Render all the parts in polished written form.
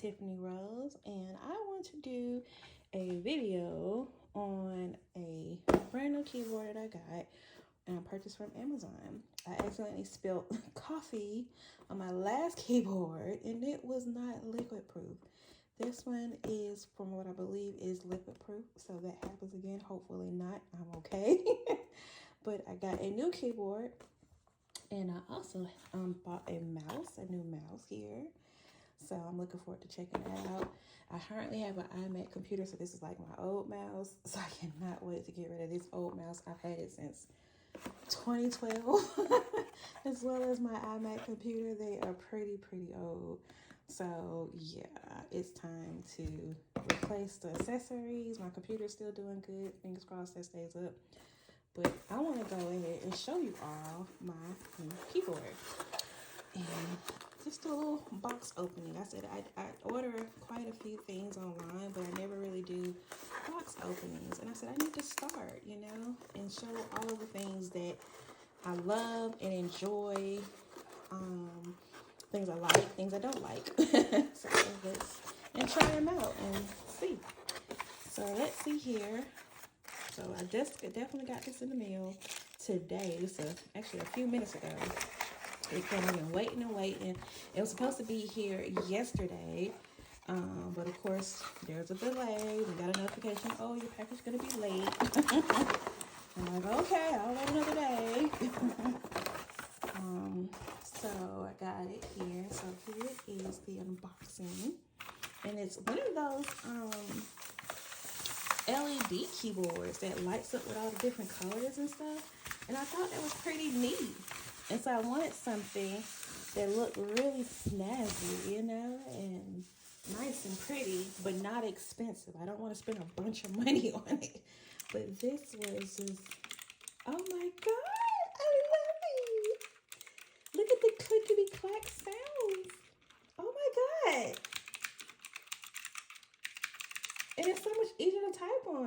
Tiffany Rose, and I want to do a video on a brand new keyboard that I got and I purchased from Amazon. I accidentally spilled coffee on my last keyboard and it was not liquid proof. This one is, from what I believe, is liquid proof, so that happens again. Hopefully not. I'm okay. But I got a new keyboard, and I also bought a new mouse here. So I'm looking forward to checking that out. I currently have an iMac computer, so this is like my old mouse. So I cannot wait to get rid of this old mouse. I've had it since 2012, as well as my iMac computer. They are pretty old. So yeah, it's time to replace the accessories. My computer's still doing good. Fingers crossed that stays up. But I want to go ahead and show you all my new keyboard. And just a little box opening. I said I order quite a few things online, but I never really do box openings. And I said I need to start, you know, and show all of the things that I love and enjoy. Things I like, things I don't like. So and try them out and see. So let's see here. So I just definitely got this in the mail today. This is actually a few minutes ago. It came in waiting. It was supposed to be here yesterday, but of course there's a delay. We got a notification, oh, your package is gonna be late. I'm like, okay, I'll wait another day. So I got it here. So here is the unboxing, and it's one of those LED keyboards that lights up with all the different colors and stuff. And I thought that was pretty neat. And so I wanted something that looked really snazzy, you know, and nice and pretty, but not expensive. I don't want to spend a bunch of money on it. But this was just, oh my God, I love it. Look at the clickety clack sounds. Oh my God. And it's so much easier to type on.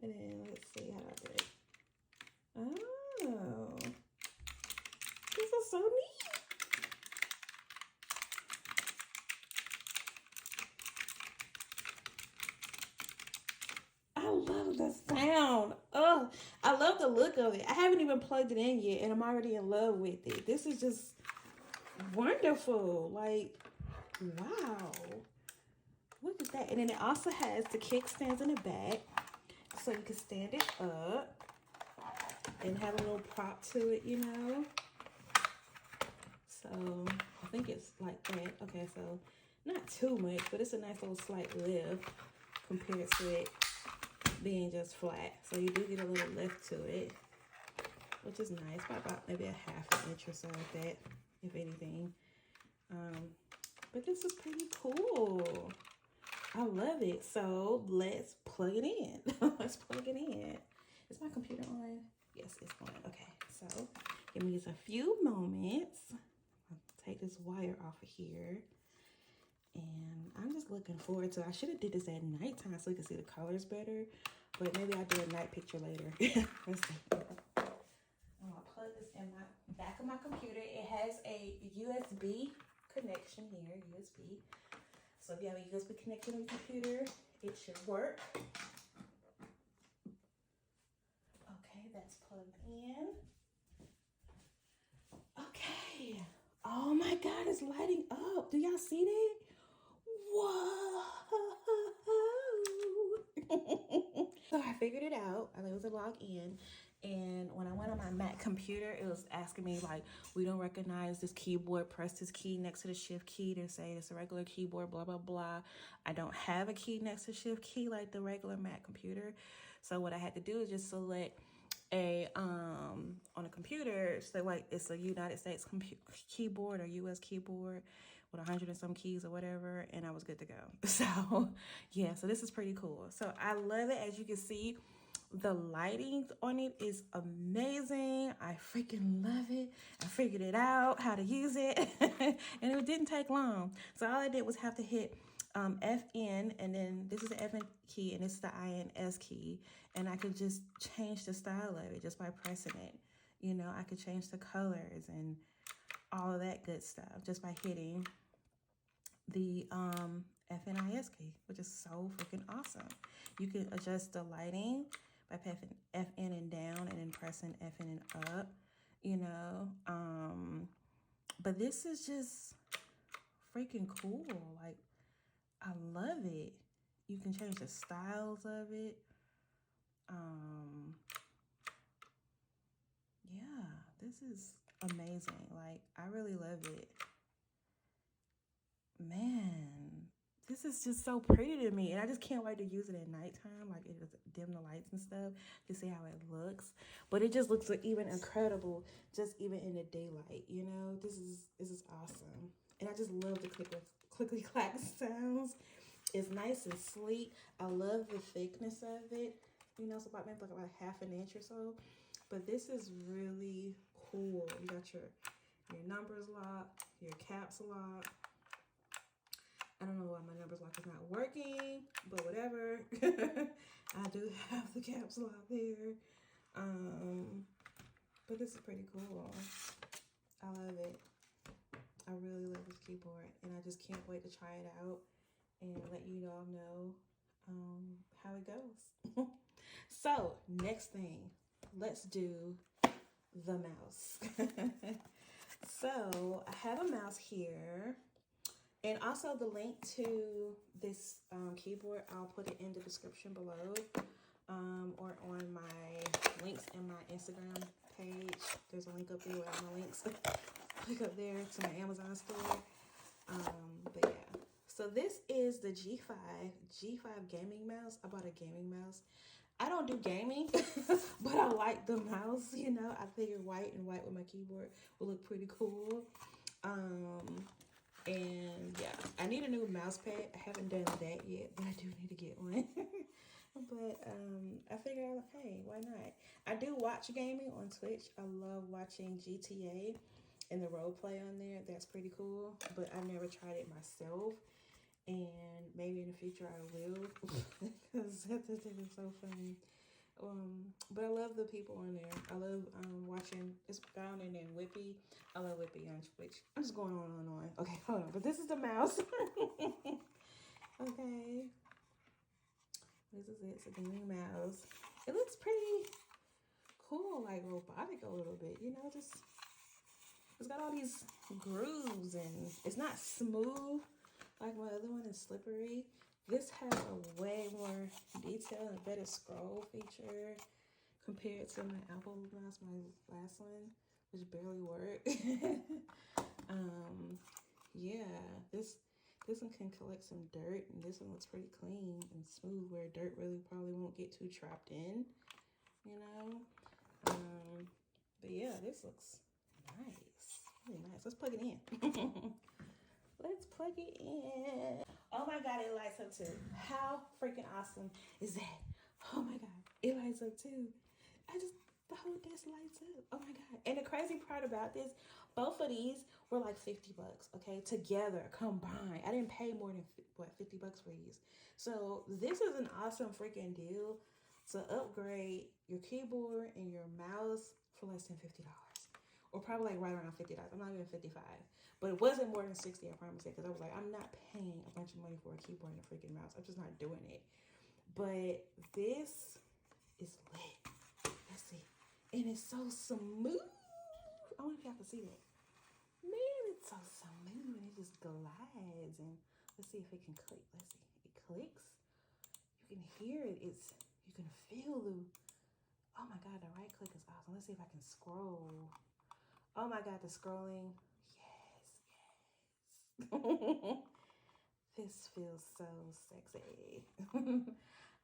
And then let's see how I do it. Oh, this is so neat. I love the sound. Oh, I love the look of it. I haven't even plugged it in yet, and I'm already in love with it. This is just wonderful. Like, wow. Look at that. And then it also has the kickstands in the back, so you can stand it up and have a little prop to it, you know. So I think it's like that. Okay, so not too much, but it's a nice little slight lift compared to it being just flat. So you do get a little lift to it, which is nice. About maybe a half an inch or so like that, if anything. But this is pretty cool. I love it. So let's plug it in. Let's plug it in. Is my computer on? Yes, it's on. Okay, so give me just a few moments. I'll take this wire off of here. And I'm just looking forward to it. I should have did this at nighttime so you can see the colors better. But maybe I'll do a night picture later. Let's see. I'm going to plug this in my back of my computer. It has a USB connection here, USB. So if you have a USB connection on your computer, it should work. Okay, that's plugged in. Okay. Oh my God, it's lighting up. Do y'all see that? Whoa. So I figured it out. I was able to log in. And when I went on my Mac computer, it was asking me like, we don't recognize this keyboard. Press this key next to the shift key to say it's a regular keyboard, blah, blah, blah. I don't have a key next to shift key like the regular Mac computer. So what I had to do is just select a, on a computer, so like it's a United States keyboard or US keyboard with 100 and some keys or whatever, and I was good to go. So yeah, so this is pretty cool. So I love it. As you can see, the lighting on it is amazing. I freaking love it. I figured it out how to use it and it didn't take long. So all I did was have to hit FN, and then this is the FN key and this is the INS key, and I could just change the style of it just by pressing it. You know, I could change the colors and all of that good stuff just by hitting the FNIS key, which is so freaking awesome. You can adjust the lighting by pressing FN and down and then pressing FN and up, you know. But this is just freaking cool. Like, I love it. You can change the styles of it. Yeah, this is amazing. Like, I really love it. Man, this is just so pretty to me, and I just can't wait to use it at nighttime. Like, it just dim the lights and stuff to see how it looks. But it just looks like even incredible, just even in the daylight. You know, this is awesome, and I just love the clickly clack sounds. It's nice and sleek. I love the thickness of it. You know, it's about maybe like about half an inch or so. But this is really cool. You got your numbers lock, your caps lock. I don't know why my numbers lock is not working, but whatever. I do have the caps lock there. But this is pretty cool. I love it. I really love this keyboard, and I just can't wait to try it out and let you all know how it goes. So next thing, let's do the mouse. So I have a mouse here, and also the link to this keyboard, I'll put it in the description below, or on my links in my Instagram page. There's a link up there with all my links. Click up there to my Amazon store. But yeah. So this is the G5 gaming mouse. I bought a gaming mouse. I don't do gaming, but I like the mouse, you know. I figured white with my keyboard will look pretty cool. And yeah, I need a new mouse pad. I haven't done that yet, but I do need to get one. But I figured, hey, why not? I do watch gaming on Twitch. I love watching GTA and the role play on there. That's pretty cool, but I've never tried it myself. And maybe in the future I will, because that's so funny. But I love the people on there. I love watching this guy on there named Whippy. I love Whippy on Twitch. I'm just going on and on. Okay, hold on. But this is the mouse. Okay. This is it. It's a gaming mouse. It looks pretty cool, like robotic a little bit. You know, just it's got all these grooves, and it's not smooth like my other one is slippery. This has a way more detail and better scroll feature compared to my Apple mouse, my last one, which barely worked. Yeah, this one can collect some dirt, and this one looks pretty clean and smooth, where dirt really probably won't get too trapped in, you know. But yeah, this looks nice, really nice. Let's plug it in. Let's plug it in. Oh my God, it lights up too. How freaking awesome is that? Oh my God, it lights up too. The whole desk lights up. Oh my God. And the crazy part about this, both of these were like $50, okay? Together, combined. I didn't pay more than, $50 for these. So this is an awesome freaking deal to upgrade your keyboard and your mouse for less than $50. Or probably like right around $50. I'm not even 55. But it wasn't more than 60, I promise it. Because I was like, I'm not paying a bunch of money for a keyboard and a freaking mouse. I'm just not doing it. But this is lit. Let's see. And it's so smooth. I wonder if y'all can see that. Man, it's so smooth. And it just glides. And let's see if it can click. Let's see. It clicks. You can hear it. You can feel the... Oh my God, the right click is awesome. Let's see if I can scroll. Oh my God, the scrolling. Yes. This feels so sexy.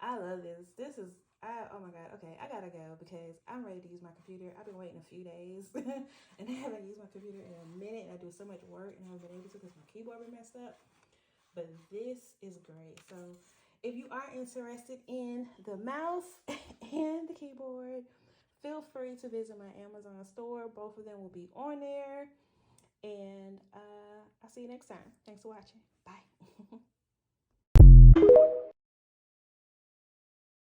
I love this. Oh my God. Okay, I gotta go because I'm ready to use my computer. I've been waiting a few days and I haven't used my computer in a minute, and I do so much work and I haven't been able to because my keyboard been messed up. But this is great. So if you are interested in the mouse and the keyboard, feel free to visit my Amazon store. Both of them will be on there. And I'll see you next time. Thanks for watching. Bye.